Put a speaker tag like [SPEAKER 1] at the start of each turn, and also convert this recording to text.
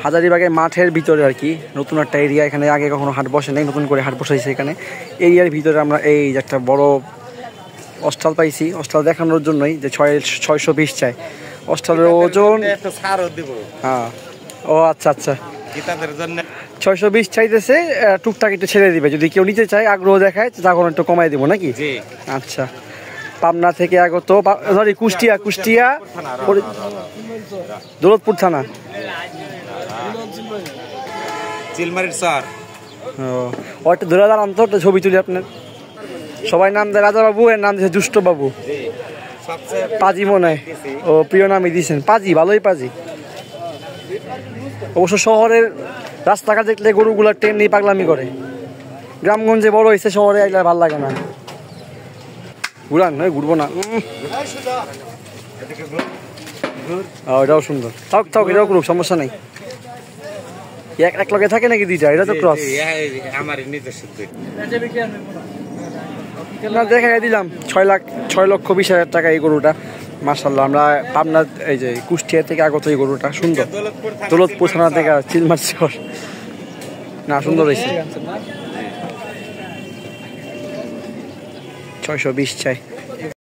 [SPEAKER 1] হাজারীবাগের মাঠের ভিতরে আর কি নতুন একটা এরিয়া। এখানে আগে কখনো হাট বসে নাই, নতুন করে হাট বসাইছে এখানে। এরিয়ার ভিতরে আমরা এই একটা বড় অস্টাল পাইছি, অস্টাল দেখানোর জন্যই যে 620 চাই অস্টালের ওজন। হ্যাঁ, ও আচ্ছা আচ্ছা, 620 চাইতেছে, টুকটাক একটু ছেড়ে দিবে যদি কেউ নিতে চায়, আগ্রহ দেখায় তখন একটু কমাই দেবো নাকি? আচ্ছা, পাবনা থেকে আগত, সরি কুষ্টিয়া দৌলতপুর থানা, ও একটা ধরে দাঁড়ান তো, একটা ছবি তুলি আপনার। সবাই নাম দেয় রাজা বাবু, এর নাম দিয়েছে দুষ্ট বাবু, পাজি মনে হয়। ও প্রিয় নামই দিয়েছেন পাজি, ভালোই পাজি। অবশ্য শহরের রাস্তাঘাট দেখলে গরুগুলার ট্রেন নিয়ে পাগলামি করে, গ্রামগঞ্জে বড় হয়েছে, শহরে আইলে ভালো লাগে না। ঘুরান নয়, ঘুরবো না। এটাও সুন্দর, থাক থাক, এটাও করুক, সমস্যা নেই। এক লগে থাকে নাকি দুইটা? এটা তো ক্রস। না, দেখাই দিলাম 6,20,000 টাকা এই গরুটা। মাশাআল্লাহ, আমরা পাবনা এই যে কুষ্টিয়া থেকে আগত এই গরুটা সুন্দর, দৌলতপুর থানা থেকে চিলমার শহর। না, সুন্দর হয়েছে। 620 চাই।